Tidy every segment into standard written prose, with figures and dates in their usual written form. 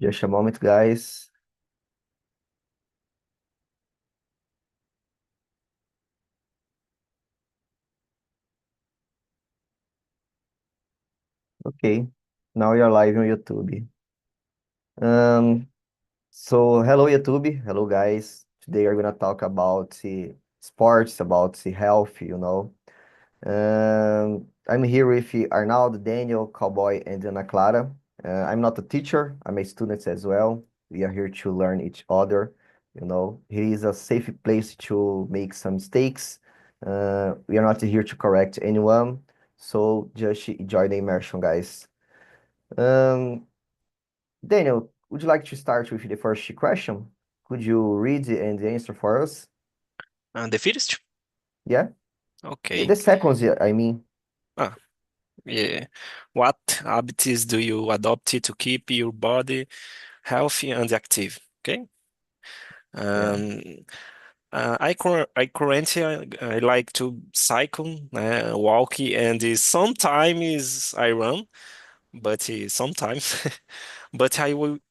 Just a moment, guys. Okay, now you're live on YouTube. Um, so hello YouTube, hello guys. Today we're gonna talk about sports, about health, I'm here with Arnaldo, Daniel, Cowboy, and Ana Clara. I'm not a teacher, I'm a student as well. We are here to learn each other. Here is a safe place to make some mistakes. We are not here to correct anyone, so just enjoy the immersion, guys. Um, Daniel, would you like to start with the first question? Could you read and answer for us? The first? Yeah? Yeah, Okay. the seconds, yeah, I mean. Ah, yeah. What habits do you adopt to keep your body healthy and active? Okay. Yeah. Um, I currently I like to cycle, walk, and sometimes I run, but sometimes. But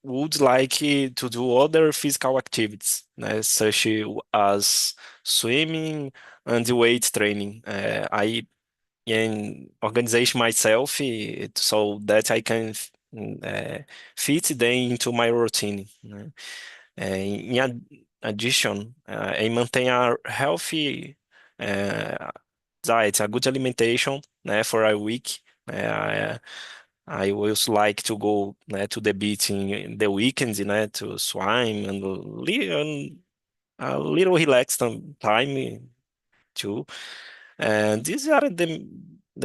would like to do other physical activities, such as swimming and weight training. I and organization myself so that I can fit them into my routine, né? Addition, I maintain a healthy diet, a good alimentation, for a week. Uh, I always like to go to the beach in the weekends, to swim and a little relaxed time too. And these are the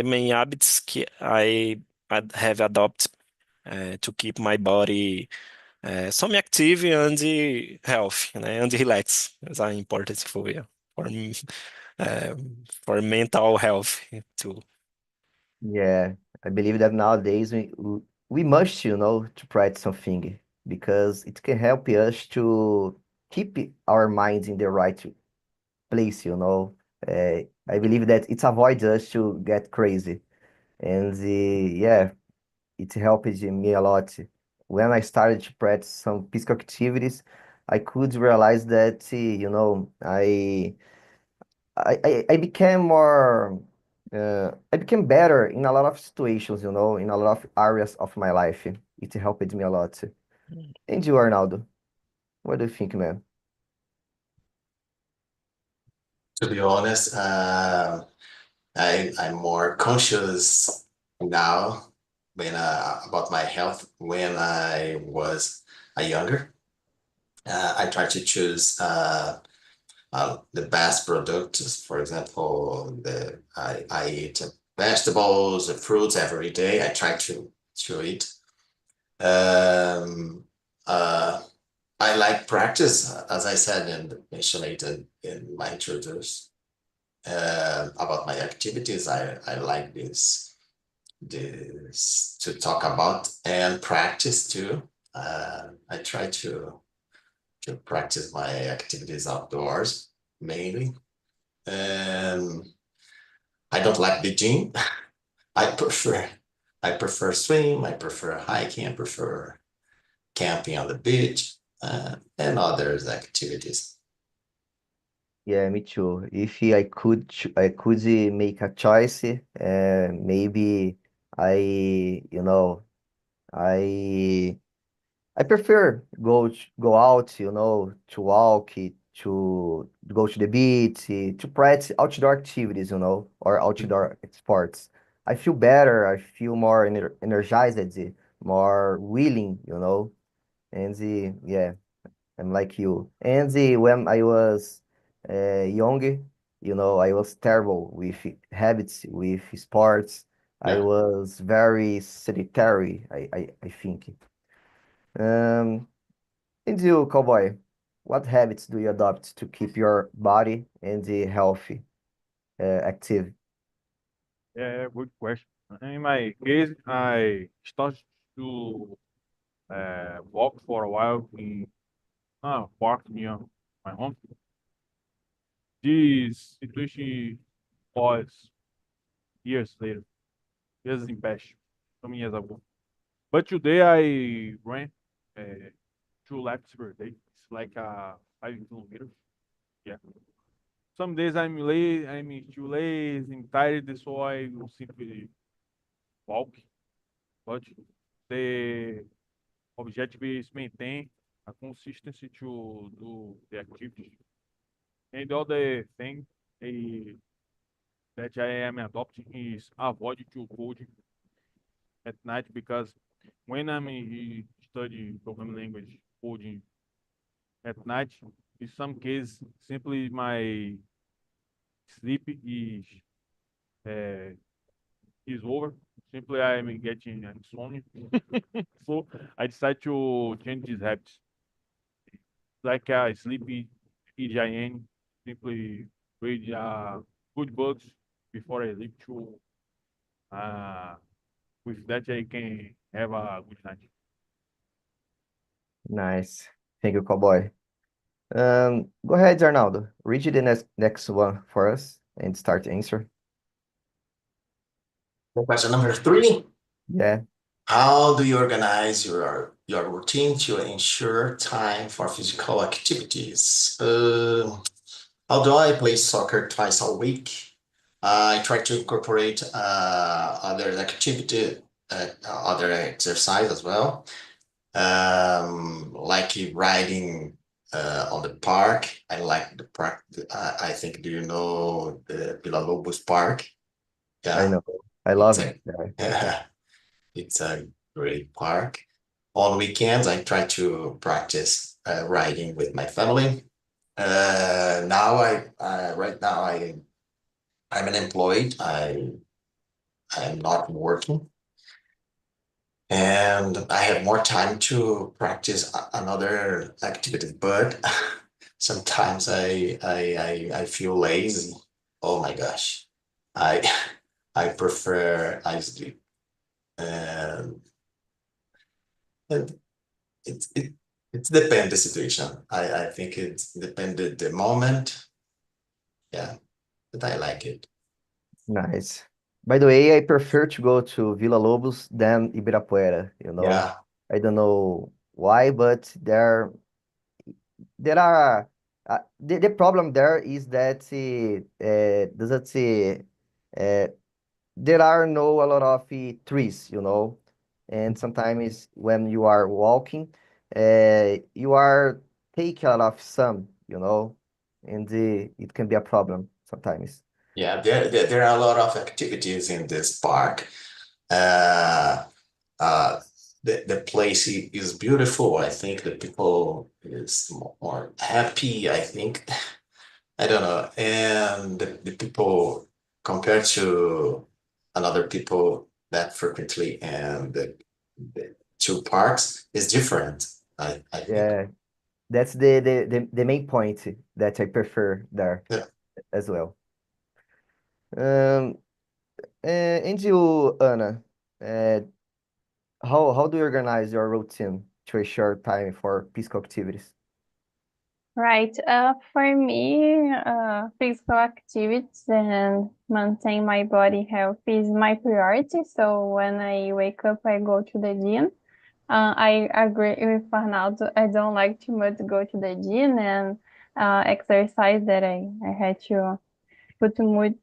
main habits I have adopted to keep my body some active and healthy, and relax. Is are important for you, for me, for mental health too. Yeah, I believe that nowadays we must, to practice something because it can help us to keep our minds in the right place. I believe that it avoids us to get crazy. And yeah, it helped me a lot. When I started to practice some physical activities, I could realize that, I became I became better in a lot of situations, in a lot of areas of my life. It helped me a lot. And you, Arnaldo, what do you think, man? To be honest, I'm more conscious now when about my health when I was a younger. I try to choose the best products. For example, I eat vegetables, fruits every day. I try to eat. Um, uh, I like practice, as I said initially in my introduction about my activities. I like this to talk about and practice too. I try to practice my activities outdoors mainly. Um, I don't like the gym. I prefer I prefer swim. I prefer hiking. I prefer camping on the beach and others activities. Yeah, me too. If I could, I could make a choice. Maybe I, I I prefer go out, to walk, to go to the beach, to practice outdoor activities, or outdoor sports. I feel better. I feel more energized, more willing, and yeah, I'm like you. And when I was young, I was terrible with habits, with sports. I Yeah. was very sedentary, I think. Um, and you, cowboy, what habits do you adopt to keep your body and the healthy, active? Yeah, good question. In my case, I started to walk for a while in a park near my home. This situation was years later, years in past, some years ago. But today I ran two laps per day. It's like 5 kilometers. Yeah. Some days I'm late, I'm too lazy, I'm tired, so I will simply walk. But the objective is maintain a consistency to do the activities. And the other thing eh, that I am adopting is avoid to code at night because when I'm studying programming language coding at night, in some cases, simply my sleep uh, is over. Simply I'm getting insomnia. So I decided to change these habits. Like sleepy EGIN, simply read good books before I leave to uh, with that I can have a good night. Nice. Thank you, Cowboy. Go ahead, Arnaldo. Read the next one for us and start the answer. Question number 3. Yeah, How do you organize your routine to ensure time for physical activities? Although I play soccer twice a week, I try to incorporate other activity, other exercise as well, like riding on the park. I like the park. I think, do you know the Villa Lobos Park? I Yeah, know. I it's love it. a Yeah. it's a great park. On weekends, I try to practice riding with my family. Right now I'm unemployed. I'm not working, and I have more time to practice another activity. But sometimes I feel lazy. Oh my gosh, I I prefer I sleep, and it it it's depend the situation. I think it's depended the moment. Yeah, but I like it. Nice. By the way, I prefer to go to Villa Lobos than Ibirapuera, you know. Yeah, I don't know why, but there are the problem there is that doesn't uh, there are no a lot of trees, you know, and sometimes when you are walking, you are taking a lot of sun, you know, and it can be a problem sometimes. yeah. There are a lot of activities in this park. Uh, uh, the place is beautiful. I think the people is more happy. I think I don't know, and the people compared to another people that frequently and the two parks is different. I think. Yeah, that's the main point that I prefer there Yeah. as well. Um, and you, Anna, uh, how do you organize your routine to ensure time for physical activities? Right. For me, physical activities and maintain my body health is my priority. So when I wake up, I go to the gym. I agree with Arnaldo. I don't like too much to go to the gym and exercise that I had to put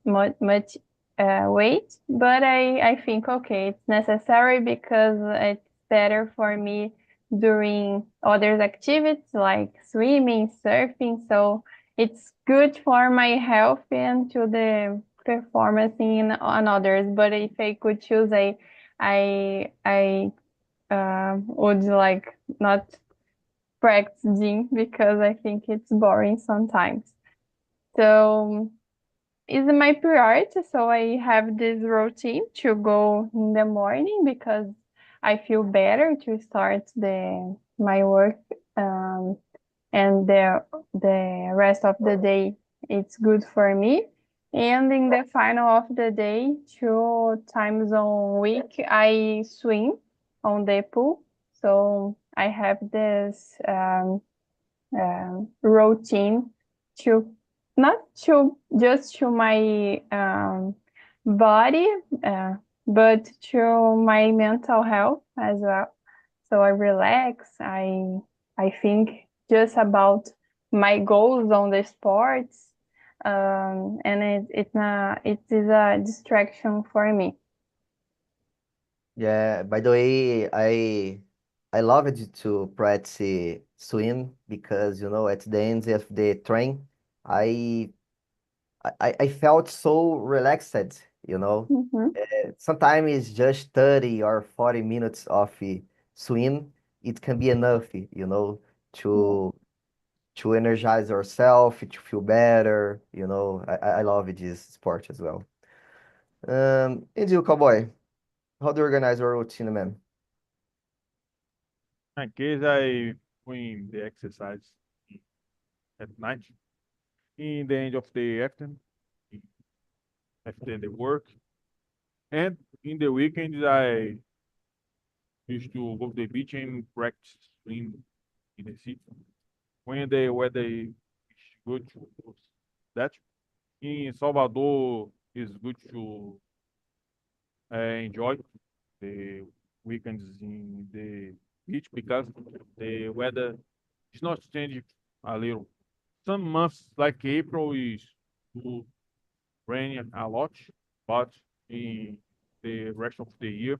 much weight, but I think okay, it's necessary because it's better for me during other activities like swimming, surfing. So it's good for my health and to the performance in on others. But if I could choose, I would like not practice gym because I think it's boring sometimes. So is my priority. So I have this routine to go in the morning because I feel better to start the my work and the rest of the day it's good for me. And in the final of the day, 2 times a week, I swim on the pool. So I have this routine to not to just to my body, but to my mental health as well. So I relax. I think just about my goals on the sports, and it is a distraction for me. Yeah, by the way, I loved to practice swim because at the end of the train, I I felt so relaxed, you know. Mhm. Sometimes it's just 30 or 40 minutes of swim. It can be enough, Yeah. to energize yourself, to feel better, I love this sport as well. And you, cowboy, how do you organize your routine, man? In case I doing the exercise at night, in the end of the afternoon, after the work, and in the weekends I used to go to the beach and practice swim in the sea. When the weather is good to do that. In Salvador, it's good to enjoy the weekends in the beach because the weather is not changing a little. Some months like April is too rainy a lot, but in the rest of the year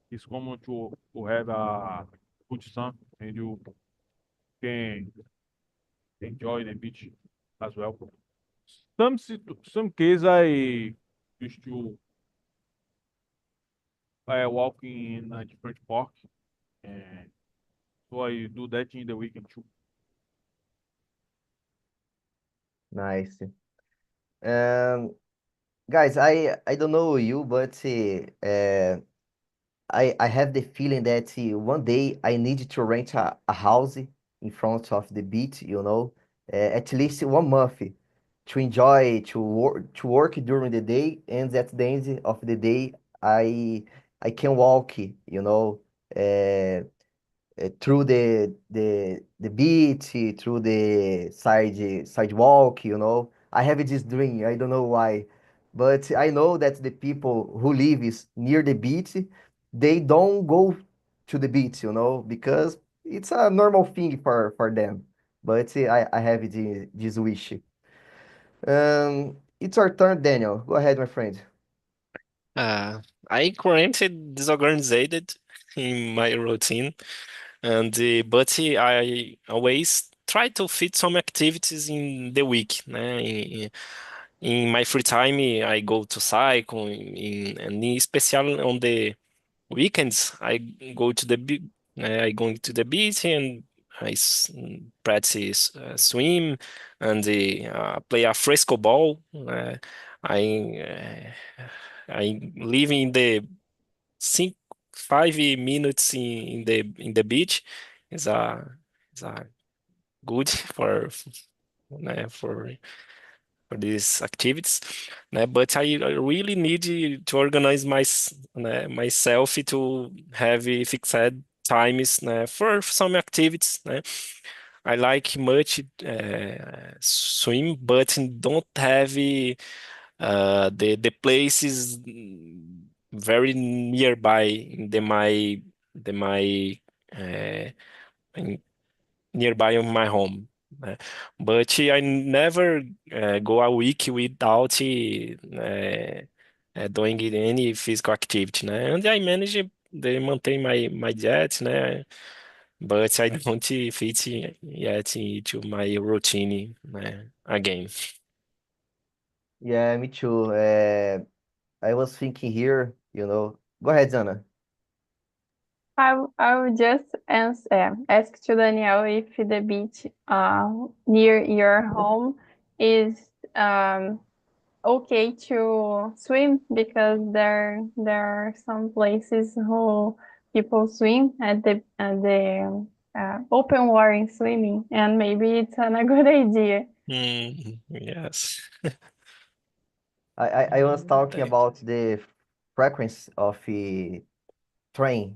it's common to have a good sun and you can enjoy the beach as well. Some case I used to walk in a different park, and so I do that in the weekend too. Nice. Um, Guys, I don't know you, but I have the feeling that one day I need to rent a house in front of the beach, at least 1 month to enjoy to work during the day, and at the end of the day I can walk, uh, through the beach, through the sidewalk, I have this dream. I don't know why, but I know that the people who live is near the beach, they don't go to the beach, because it's a normal thing for them. But I have this wish. It's our turn, Daniel. Go ahead, my friend. Uh, I currently disorganized in my routine, and but I always try to fit some activities in the week. Né? In my free time, I go to cycle, and in special on the weekends, I go to the I go to the beach and practice swim and play a fresco ball. I I live in the 5 minutes in the beach. Is a good né, for these activities, né? But I really need to organize né, myself to have fixed times, né, for some activities, né? I like much swim, but don't have the places very nearby in my uh, in nearby of my home. But I never go a week without doing any physical activity, né? And I manage to maintain my diet, né? But I don't fit yet into my routine, né? Again. Yeah, me too. I was thinking here, Go ahead, Zana. I will just ask to Daniel if the beach near your home is um, okay to swim, because there are some places who people swim at the open water swimming, and maybe it's not a good idea. Yes. I was talking Thank- about the frequency of train,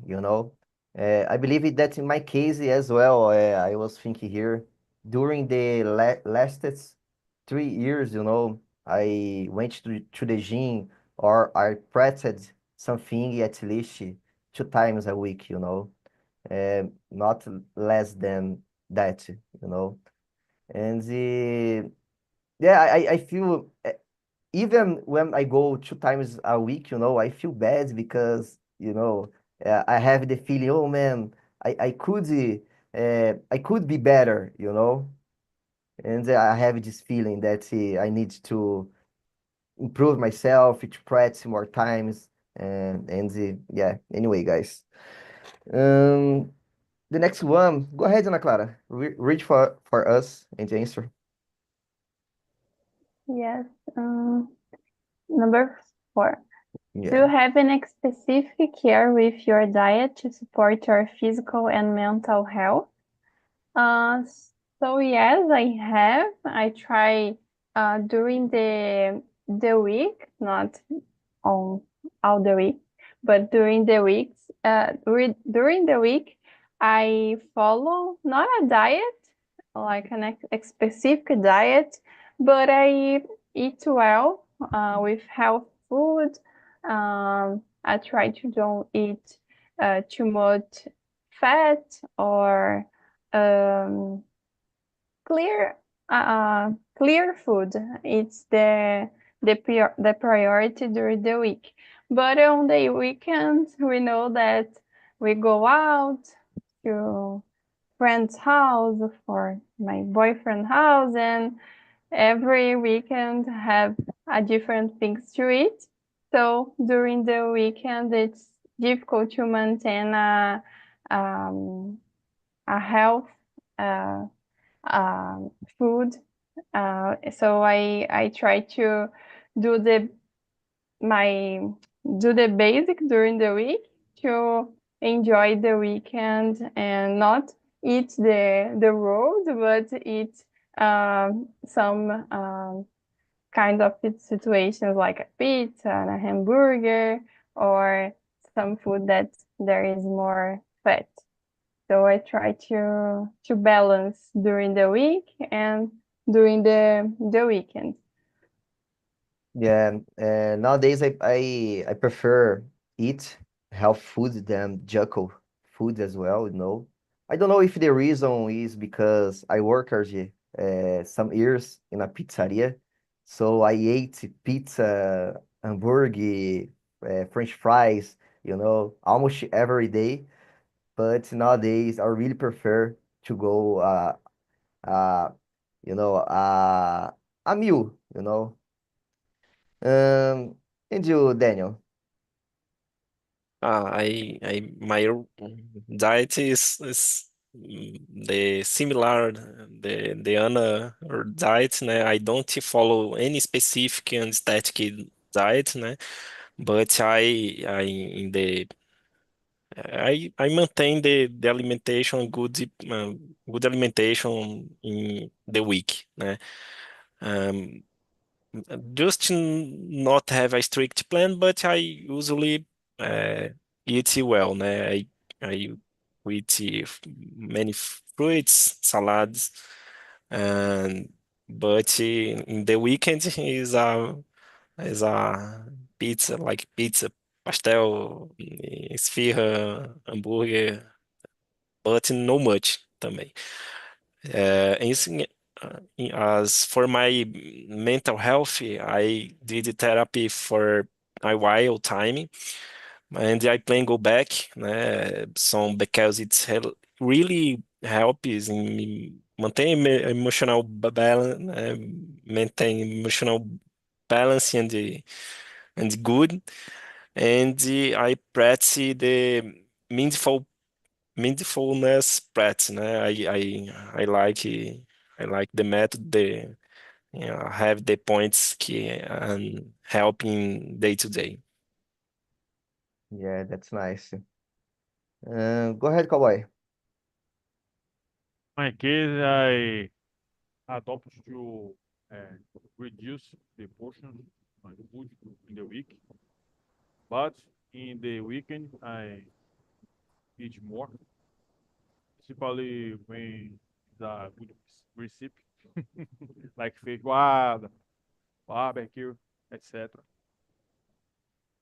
I believe that in my case as well, I was thinking here during the last 3 years, I went to the gym, or I practiced something at least 2 times a week, not less than that, you know. And yeah, I feel even when I go 2 times a week, you know, I feel bad because, you know, I have the feeling, oh man, I could be better, you know, and I have this feeling that I need to improve myself, to practice more times, and yeah. Anyway, guys, um, the next one, go ahead, Ana Clara, read for us and answer. Yes. Number 4. Do you Yeah. have any specific care with your diet to support your physical and mental health? Uh, so yes, I have. I try during the week, not on all the week, but during the weeks, during the week, I follow not a diet, like a specific diet, but I eat well with health food. I try to don't eat too much fat or um, clear clear food. It's the priority during the week. But on the weekends, we know that we go out to friend's house for my boyfriend house, and every weekend have a different things to eat. So during the weekend, it's difficult to maintain um, a health uh, food. So I try to do my do the basic during the week to enjoy the weekend and not eat the road, but eat some kind of situations like a pizza and a hamburger or some food that there is more fat. So I try to balance during the week and during the weekend. Yeah, nowadays I prefer eat health food than junk food as well, you know. I don't know if the reason is because I work already some years in a pizzeria, so I ate pizza, hamburger, French fries, you know, almost every day. But nowadays I really prefer to go uh you know a meal, you know. And you, Daniel? My diet is the similar the Anna or diet, né? I don't follow any specific and static diet, né? But I maintain the alimentation good alimentation in the week, né? Um, just not have a strict plan, but I usually uh, eat well, né? I eat many fruits, salads, and but in the weekend is a pizza, like pizza, pastel, esfirra, hambúrguer, but no much também. As for my mental health, I did therapy for a while time, and I plan go back, né? So because really helps in me maintain emotional balance, maintain emotional balance and good, and I practice the mindful mindfulness practice, né? I like the method, have the points que helping day to day. Yeah, that's nice. Go ahead, cowboy. My case, I adopt to reduce the portion of food in the week, but in the weekend I eat more, principally when it's a good recipe, like feijoada, barbecue, etc.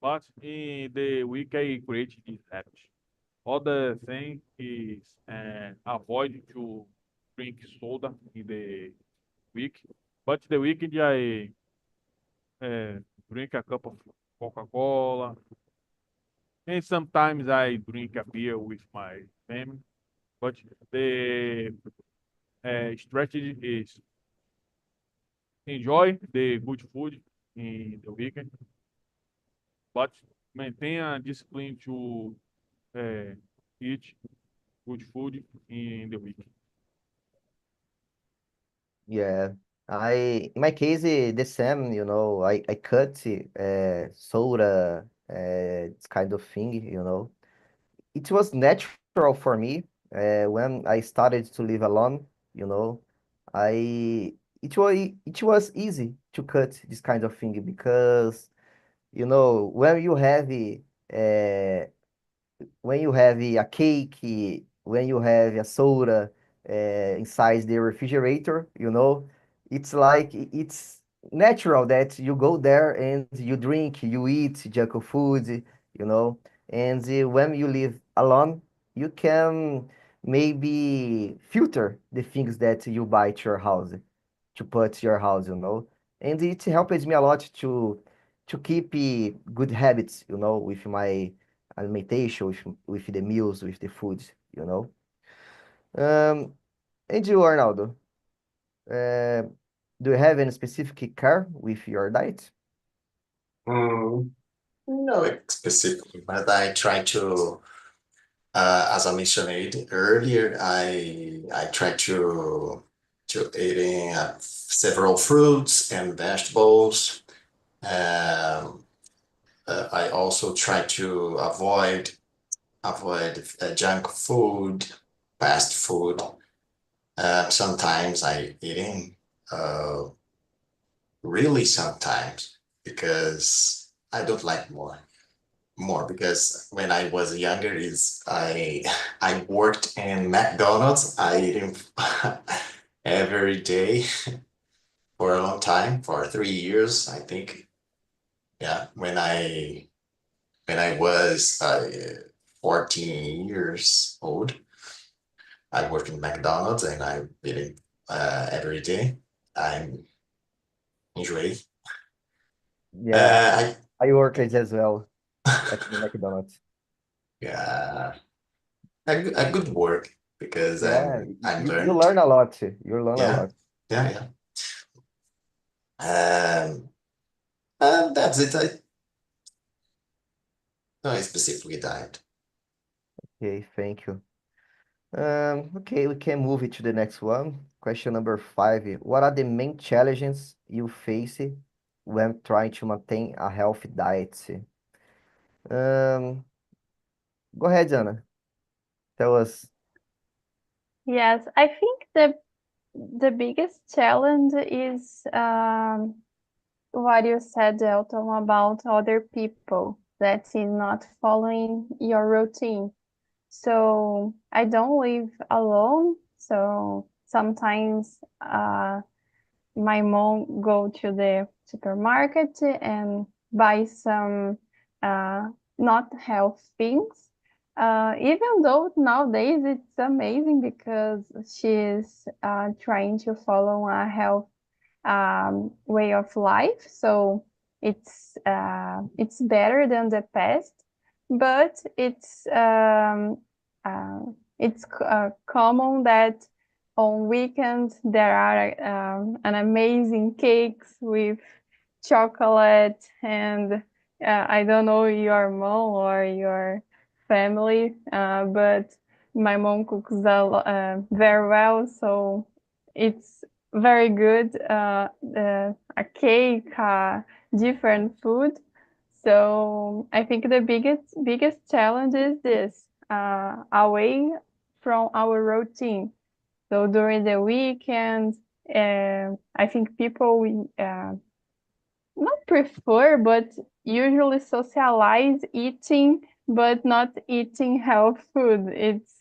But in the week I create this habit. Other thing is avoid to drink soda in the week. But the weekend I drink a cup of Coca-Cola, and sometimes I drink a beer with my family. But the strategy is enjoy the good food in the weekend, but maintain a discipline to uh, eat good food in the weekend. Yeah, in my case, the same, I cut soda, this kind of thing, It was natural for me when I started to live alone, you know. I it was easy to cut this kind of thing because, when you have uh, a cake, when you have a soda inside the refrigerator, it's like it's natural that you go there and you drink, you eat junk food, you know. And when you live alone, you can maybe filter the things that you buy to your house, to put to your house, And it helps me a lot to keep good habits, with my alimentation, with the meals, with the foods. Um, and you, Arnaldo, uh, do you have any specific care with your diet? Mm, no specifically, but I try to, as I mentioned earlier, I try to eating several fruits and vegetables. Um, I also try to avoid junk food, fast food. Sometimes I eating, uh, really sometimes because I don't like more because when I was younger is I worked in McDonald's. I eating every day for a long time, for 3 years, I think. Yeah, when I was 14 years old, I worked in McDonald's and I eating every day. I enjoy. Yeah, Uh, I work as well at the I McDonald's. yeah, a good work because Yeah, I'm you learned. learn a lot. You learn a Yeah, lot. yeah, yeah. That's it. I no, specifically diet. Okay, thank you. Okay, we can move it to the next one. Question number 5. What are the main challenges you face when trying to maintain a healthy diet? Um, Go ahead, Anna. Tell us. Yes, I think the biggest challenge is what you said, Elton, about other people that is not following your routine. So I don't live alone. So sometimes my mom go to the supermarket and buy some uh, not health things. Even though nowadays it's amazing because she's trying to follow a health way of life. So it's better than the past, but it's common that on weekends there are an amazing cakes with chocolate and I don't know your mom or your family, but my mom cooks very well, so it's very good. A cake, different food. So I think the biggest challenge is this, away from our routine. So during the weekend, I think people not prefer, but usually socialize eating, but not eating health food. It's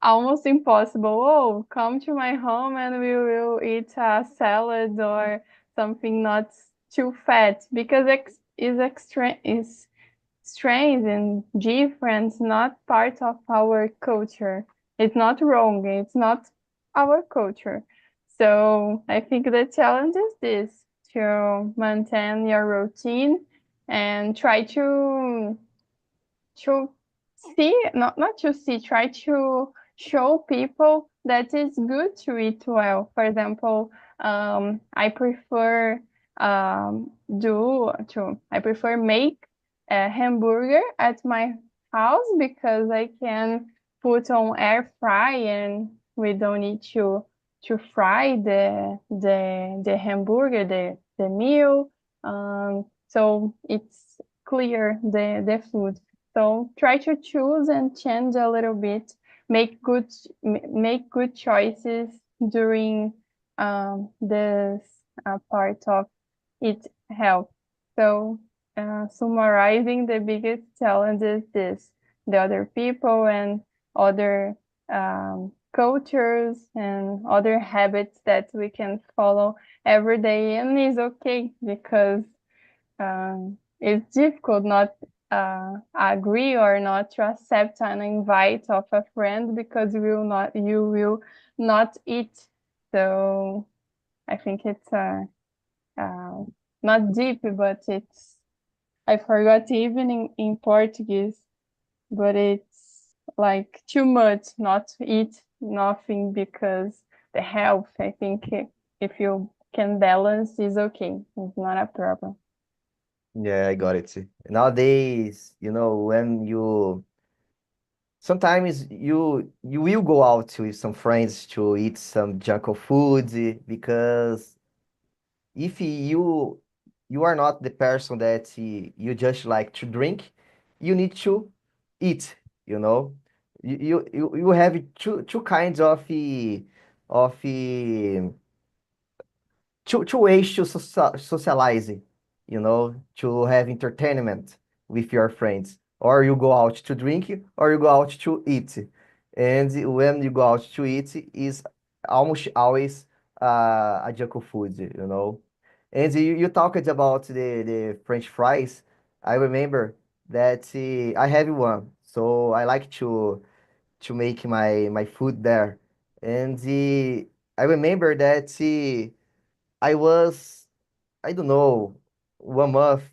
almost impossible. Oh, come to my home and we will eat a salad or something not too fat because is strange and different, not part of our culture. It's not wrong, it's not our culture. So I think the challenge is this, to maintain your routine and try to see, not to see, try to show people that it's good to eat well. For example, I prefer I prefer make a hamburger at my house because I can put on air fry and we don't need to fry the hamburger, the meal. So it's clear the food. So try to choose and change a little bit, make good choices during this part of eat health. So summarizing, the biggest challenge is this: the other people and other cultures and other habits that we can follow every day, and it's okay because it's difficult not agree or not to accept an invite of a friend because you will not eat. So I think it's uh, not deep, but it's, I forgot even in Portuguese, but it's like too much not to eat nothing because the health. I think if you can balance is okay. It's not a problem. Yeah, I got it. Nowadays, when sometimes you will go out with some friends to eat some junk food because if you are not the person that you just like to drink, you need to eat, you know. You have two kinds of two ways to socialize, to have entertainment with your friends. Or you go out to drink, or you go out to eat. And when you go out to eat, is almost always a junk food, And you talked about the French fries. I remember that I have one, so I like to make my food there. And I remember that. I was, I don't know, 1 month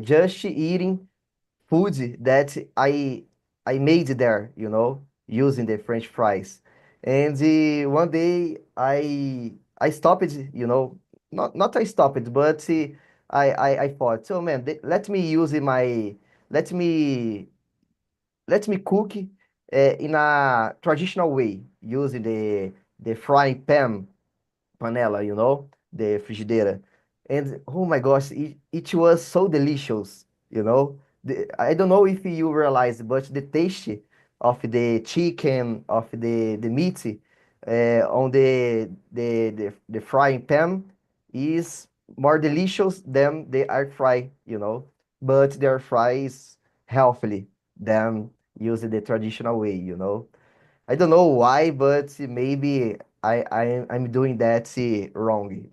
just eating food that I made there, using the French fries. And one day I stopped, not I stopped, but I thought, so man, let me use let me let me cook in a traditional way, using the frying pan panela, the frigideira. And oh my gosh, it was so delicious. I don't know if you realize, but the taste of the chicken, of the meat on the frying pan is more delicious than the air fry, But the air fry is healthy than using the traditional way. I don't know why, but maybe I'm doing that wrong.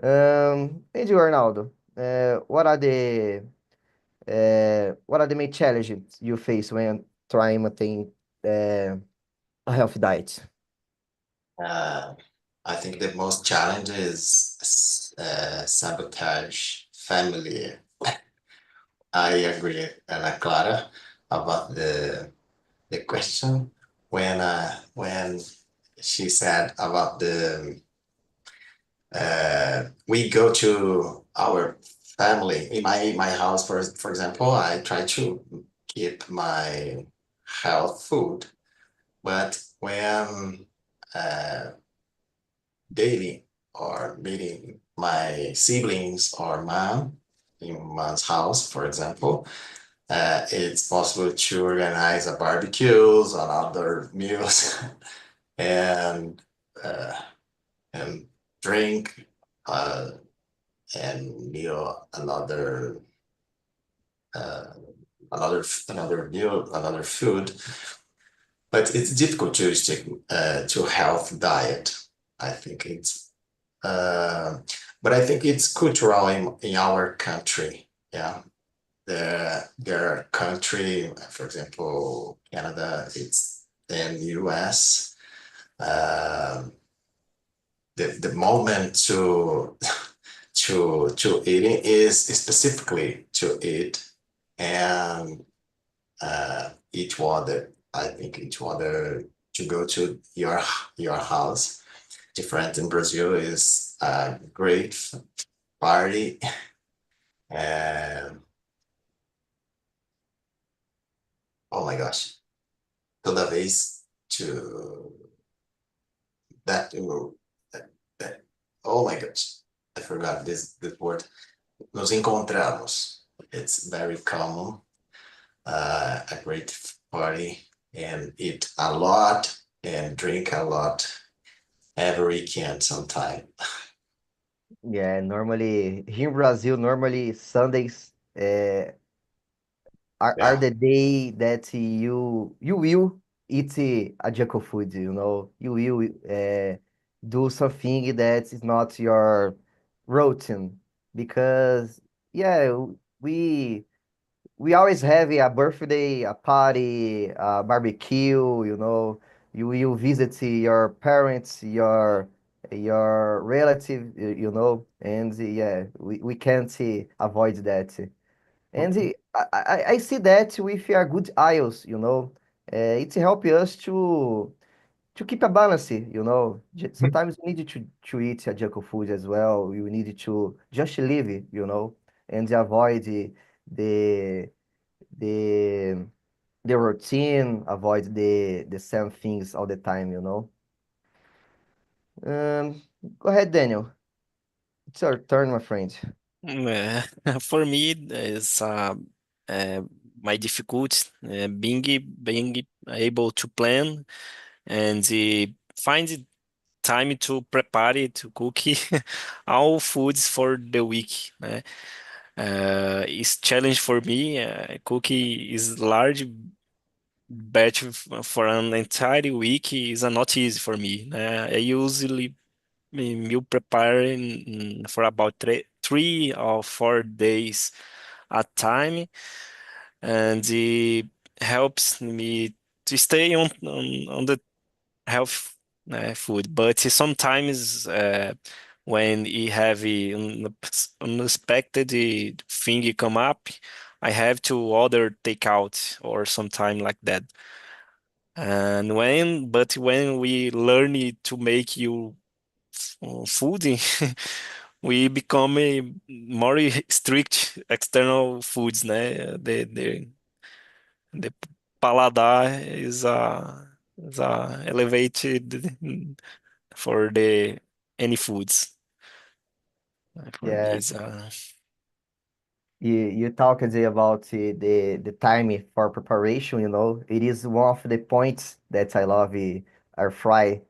And you, Arnaldo, what are the main challenges you face when trying to maintain a healthy diet? Uh, I think the most challenge is sabotage family. I agree, Ana Clara, about the question when she said about the we go to our family in my house for example. I try to keep my health food, but when uh, daily or meeting my siblings or mom in mom's house, for example, it's possible to organize a barbecues on other meals and uh, and drink uh, and uh, another meal, another food. But it's difficult to stick to health diet. I think it's uh, but I think it's cultural in our country. Yeah, their country, for example, Canada, it's then US. Um, the moment to to eating is specifically to eat and each other. I think each other to go to your house. Different in Brazil is a great party and oh my gosh, toda vez to that, that oh my gosh, I forgot this word. Nos encontramos. It's very common. A great party and eat a lot and drink a lot every weekend sometime. Yeah, normally here in Brazil, normally Sundays are Yeah. the day that you will eat a junk food, You will do something that is not your routine because yeah, we we always have a birthday, a party, a barbecue, You will visit your parents, your relative, and yeah, we can't avoid that. And I see that with a good IELTS, it helps us to keep a balance, Sometimes we need to eat a junk food as well. We need to just live, and avoid the the the routine, avoid the same things all the time. Um, Go ahead, Daniel. It's your turn, my friend. For me, is uh, my difficulty being able to plan and find time to prepare to cook all foods for the week. It's challenge for me. Cooking is large batch for an entire week is not easy for me. I usually meal prepare for about 3 or 4 days at time, and it helps me to stay on the health food. But sometimes when you have a unexpected thing come up, I have to order takeout or sometime like that. And when we learn to make you food, we become a more strict external foods, né? The paladar is elevated for the any foods. For me, Yeah, is you talked about the time for preparation, It is one of the points that I love air fry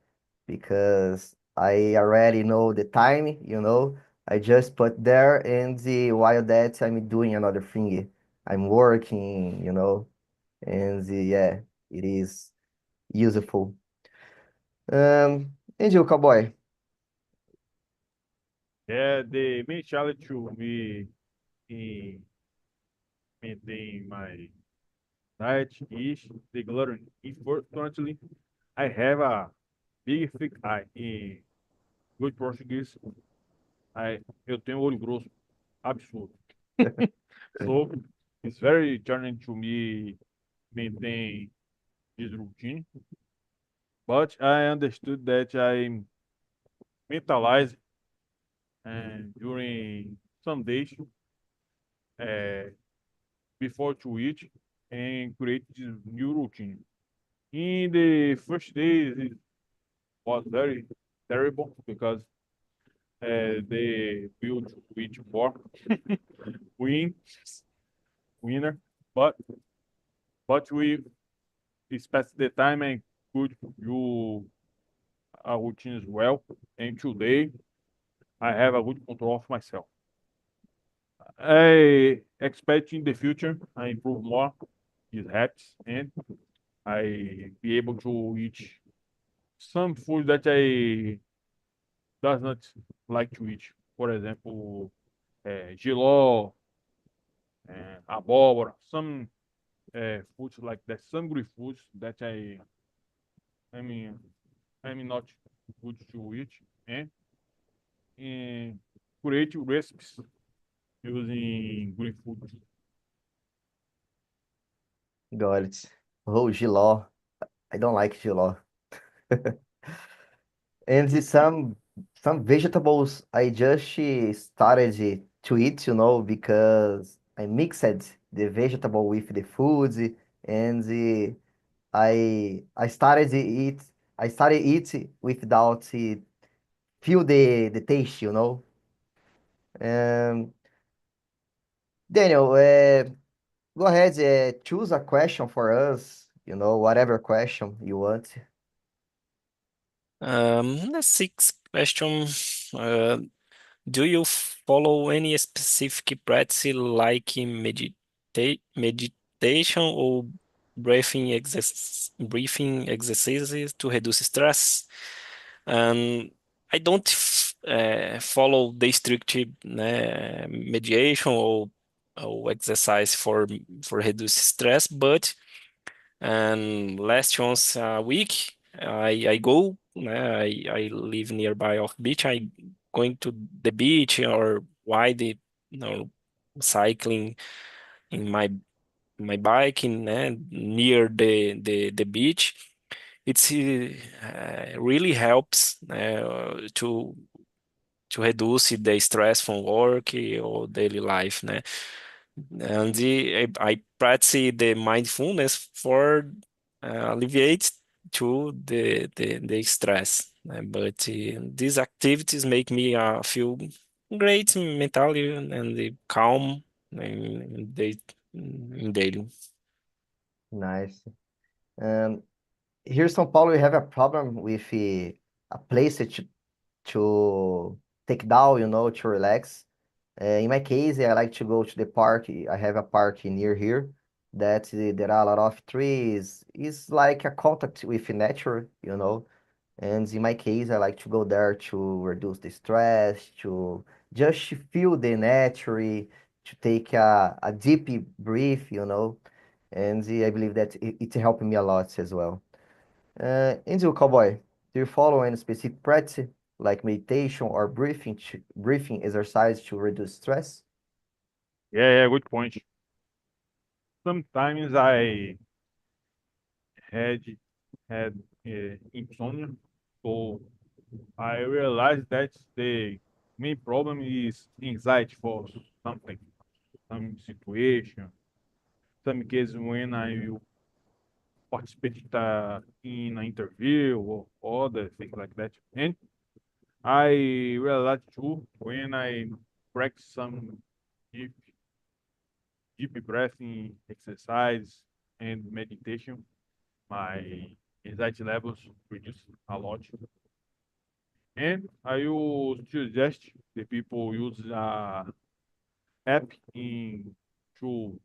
because I already know the time, I just put there and while that I'm doing another thing. I'm working, and yeah, it is useful. And you, cowboy? Yeah, the main challenge to me in maintain my diet is the gluten. Unfortunately, I have a big thick eye. In good português, eu tenho olho grosso, absurdo. So it's very challenging to me maintain this routine. But I understood that I mentalized and during some days uh, before to eat and create this new routine. In the first days, it was very terrible because they built each more win winner, but we spent the time and could do our routine as well. And today I have a good control of myself. I expect in the future I improve more these habits and I be able to eat some food that I does not like to eat. For example, giló, abóbora, some foods like that, some good foods that I mean, I'm not good to eat, and create recipes using green food. Got it. Oh, jiló. I don't like jiló. And some vegetables I just started to eat, because I mixed the vegetable with the food, and I started eat without feel the taste. Um, Daniel, go ahead, choose a question for us, whatever question you want. The sixth question. Uh, do you follow any specific practice like meditation or breathing exercises to reduce stress? I don't follow the strict mediation or exercise for reduce stress, but last once a week I go. I live nearby of beach. I going to the beach or wide, cycling in my bike in near the beach. It's really helps to reduce the stress from work or daily life, né? And I practice the mindfulness for alleviate to the stress, né? But these activities make me feel great mentally and calm in daily. Nice. Um, Here in São Paulo, we have a problem with a place to take down, to relax. In my case, I like to go to the park. I have a park near here that there are a lot of trees. It's like a contact with nature. And in my case, I like to go there to reduce the stress, to just feel the nature, to take a deep breath. And I believe that it helped me a lot as well. And you, cowboy, do you follow any specific practice like meditation or breathing exercise to reduce stress? Yeah, good point. Sometimes I had had insomnia, so I realized that the main problem is anxiety for something, some situation, some cases when I participate in an interview or other things like that. And I realized too when I practice some deep, deep breathing exercise and meditation, my anxiety levels reduce a lot. And I will suggest the people use app in to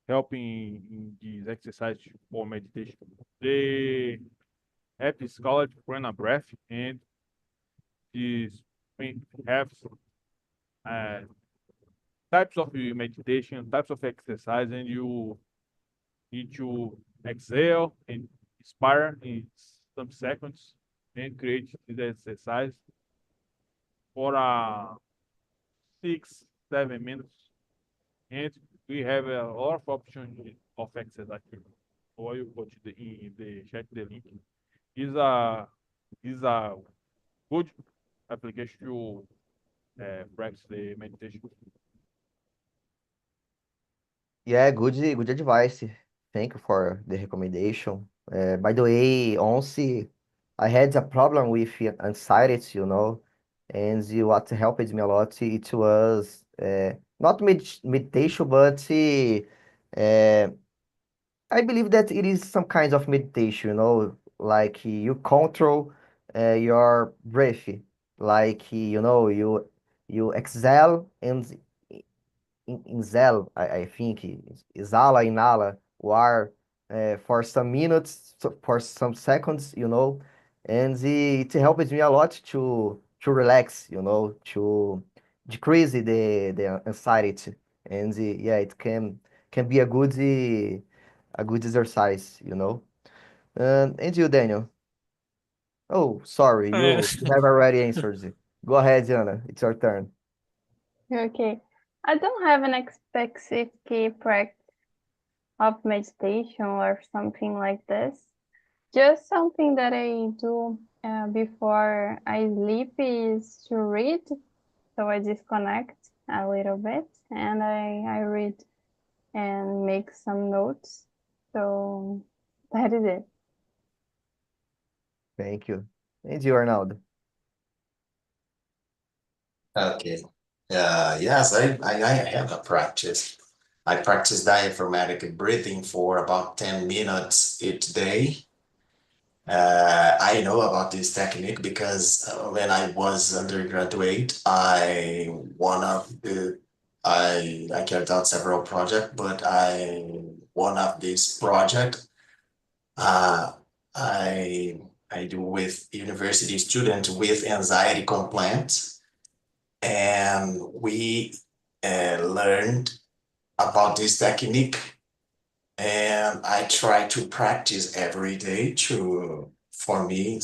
help in this exercise for meditation. The app is called Prana Breath, and this have uh, types of meditation, types of exercise, and you need to exhale and inspire in some seconds and create the exercise for 6, 7 minutes. And we have a lot of options of exercise. Or you put in the chat the link. Is a good application to practice the meditation. Yeah, good advice. Thank you for the recommendation. By the way, Onsi, I had a problem with anxiety, and what helped me a lot, it was not meditation, but I believe that it is some kind of meditation, like you control your breath, like you exhale and inhale, I think, exhala, inhala, o ar for some minutes, for some seconds, and it helps me a lot to relax, to decrease the anxiety. and yeah, it can be a good exercise, you know. And you, Daniel? Oh, sorry, Uh, you have already answered it. Go ahead, Anna. It's your turn. Okay. I don't have an specific practice of meditation or something like this. Just something that I do before I sleep is to read. So I disconnect a little bit and I read and make some notes. So that is it. Thank you. And you, Arnaldo? Okay. Yes, I have a practice. I practice diaphragmatic breathing for about 10 minutes each day. I know about this technique because when I was undergraduate, I carried out several projects, but one of this project uh, I I do with university students with anxiety complaints, and we learned about this technique, and I try to practice every day to, for me,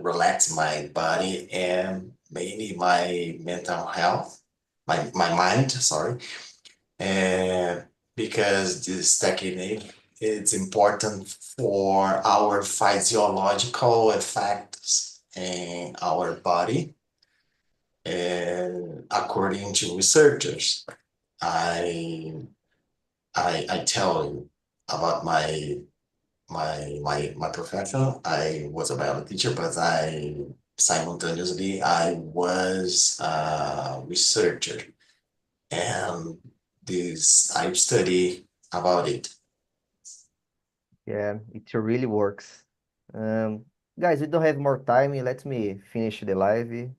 relax my body and mainly my mental health, my mind, sorry. And because this technique is important for our physiological effects in our body. And according to researchers, I I tell you about my profession. I was a biology teacher, but I simultaneously I was a researcher, and this I study about it. Yeah, it really works. Um, Guys, we don't have more time. Let me finish the live.